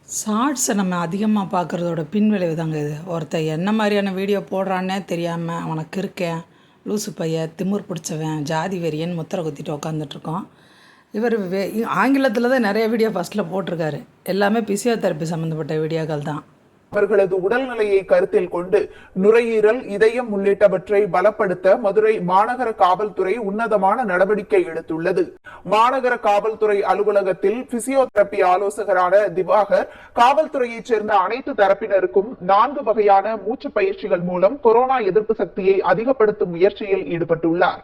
ஷார்ட்ஸை நம்ம அதிகமாக பார்க்குறதோட பின்விளைவு தாங்க இது. ஒருத்தன் என்ன மாதிரியான வீடியோ போடுறான்னே தெரியாமல் அவனுக்கு இருக்கேன் லூசு பைய திமிர் பிடிச்சவன் ஜாதி வெறியன் முத்திரை குத்திட்டு உட்காந்துட்ருக்கோம். இவர் ஆங்கிலத்தில் தான் நிறைய வீடியோ ஃபஸ்ட்டில் போட்டிருக்காரு. எல்லாமே பிசியோதெரப்பி சம்மந்தப்பட்ட வீடியோக்கள் தான். அவர்களது உடல்நிலையை கருத்தில் கொண்டு நுரையீரல், இதயம் உள்ளிட்டவற்றை பலப்படுத்த மதுரை மாநகர காவல்துறை உன்னதமான நடவடிக்கை எடுத்துள்ளது. மாநகர காவல்துறை அலுவலகத்தில் பிசியோதெரப்பி ஆலோசகரான திவாகர் காவல்துறையைச் சேர்ந்த அனைத்து தரப்பினருக்கும் 4 வகையான மூச்சு பயிற்சிகள் மூலம் கொரோனா எதிர்ப்பு சக்தியை அதிகப்படுத்தும் முயற்சியில் ஈடுபட்டுள்ளார்.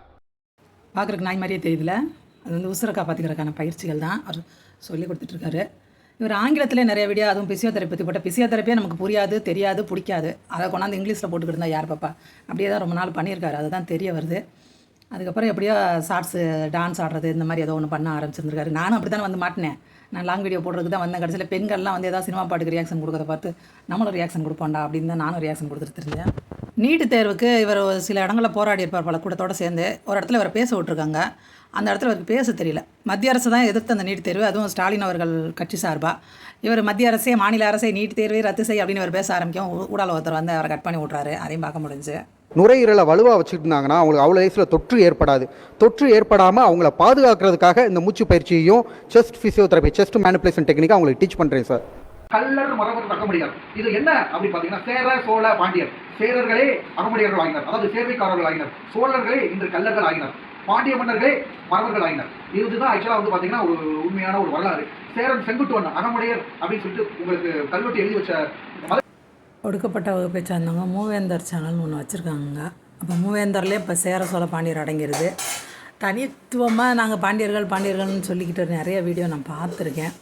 பார்க்குறதுக்கு நாய் மாதிரியே தெரியுதுல, அது உசுரை காப்பாற்றிக்கிறதுக்கான பயிற்சிகள் தான் அவர் சொல்லி கொடுத்துட்ருக்காரு. இவர் ஆங்கிலத்திலே நிறைய வீடியோ, அதுவும் பிசியோதெரப்பி பற்றி போட்ட பிசியோதெரப்பியே நமக்கு புரியாது, தெரியாது, பிடிக்காது. அதை கொண்டாந்து இங்கிலீஷில் போட்டுக்கிட்டு இருந்தால் யார் பாப்பா? அப்படியே தான் ரொம்ப நாள் பண்ணியிருக்காரு, அதுதான் தெரிய வருது. அதுக்கப்புறம் எப்படியோ ஷார்ட்ஸு டான்ஸ் ஆடுறது இந்த மாதிரி ஏதோ ஒன்று பண்ண ஆரம்பிச்சிருந்துருக்காரு. நானும் அப்படி தானே வந்து மாட்டினேன். நான் லாங் வீடியோ போடுறதுக்கு தான் வந்தேன். கடைசியில் பெண்கள்லாம் வந்து ஏதாவது சினிமா பாட்டுக்கு ரியாக்ஷன் கொடுக்கறத பார்த்து நம்மளும் ரியாக்ஷன் கொடுப்போண்டா அப்படின்னு தான் நானும் ரியாக்ஷன் கொடுத்துட்டு இருந்தேன். நீட்டு தேர்வுக்கு இவர் சில இடங்களில் போராடி இருப்பார் பல கூட்டத்தோடு சேர்ந்து. ஒரு இடத்துல இவரை பேச விட்ருக்காங்க. அந்த இடத்துல அவருக்கு பேச தெரியல. மத்திய அரசு தான் எதிர்த்து அந்த நீட் தேர்வு, அதுவும் ஸ்டாலின் அவர்கள் கட்சி சார்பாக. இவர் மத்திய அரசே மாநில அரசே நீட் தேர்வை ரத்து செய் அப்படின்னு அவர் பேச ஆரம்பிக்கும். ஊடால ஒருத்தர் வந்து அவரை கட் பண்ணி விட்றாரு. அதையும் பார்க்க முடிஞ்சு. நுரையீரலை வலுவாக வச்சுட்டு இருந்தாங்கன்னா அவங்களுக்கு அவ்வளோ வயசில் தொற்று ஏற்படாது. தொற்று ஏற்படாமல் அவங்கள பாதுகாக்கிறதுக்காக இந்த மூச்சு பயிற்சியையும் செஸ்ட் ஃபிசியோதெரப்பி, செஸ்ட் மேனிபுலேஷன் டெக்னிக்காக அவங்களுக்கு டீச் பண்ணுறேன் சார். கல்லர் மரபர் அகமுடையார் இது என்ன அப்படின்னு பார்த்தீங்கன்னா, சேர சோழ பாண்டியர். சேரர்களே அகமுடையர்கள் ஆகினர், அதாவது சேர்வைக்காரர்கள் ஆகினர். சோழர்களே இன்று கல்லர்கள் ஆகினர். பாண்டிய மன்னர்களே மரபர்கள் ஆகினர். இதுதான் ஆக்சுவலாக வந்து பார்த்தீங்கன்னா ஒரு உண்மையான ஒரு வரலாறு. சேரன் செங்குட்டுவன் அகமுடையர் அப்படின்னு சொல்லிட்டு உங்களுக்கு கல்வெட்டு எழுதி வச்ச ஒடுக்கப்பட்ட வகுப்பை சார்ந்தவங்க மூவேந்தர் சேனல்னு ஒன்று வச்சுருக்காங்க. அப்போ மூவேந்தர்லேயே இப்போ சேர சோழ பாண்டியர் அடங்கிடுது. தனித்துவமாக நாங்கள் பாண்டியர்கள்னு சொல்லிக்கிட்டு நிறைய வீடியோ நான் பார்த்துருக்கேன்.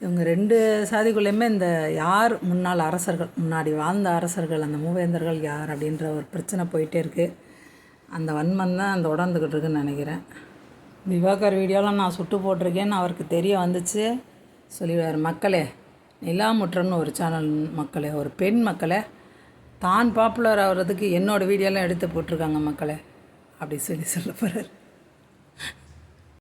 இவங்க 2 சாதிக்குள்ளேயுமே இந்த யார் முன்னாள் அரசர்கள், முன்னாடி வாழ்ந்த அரசர்கள், அந்த மூவேந்தர்கள் யார் அப்படின்ற ஒரு பிரச்சனை போயிட்டே இருக்குது. அந்த வன்மம் தான் அந்த உடந்துக்கிட்டு இருக்குன்னு நினைக்கிறேன். திவாகர் வீடியோலாம் நான் சுட்டு போட்டிருக்கேன்னு அவருக்கு தெரிய வந்துச்சு. சொல்லிடுவார், மக்களே நிலாமுற்றம்னு ஒரு சேனல் மக்களே, ஒரு பெண் மக்களே, தான் பாப்புலர் ஆகிறதுக்கு என்னோடய வீடியோலாம் எடுத்து போட்டிருக்காங்க மக்களே அப்படி சொல்லி சொல்ல போகிறார்.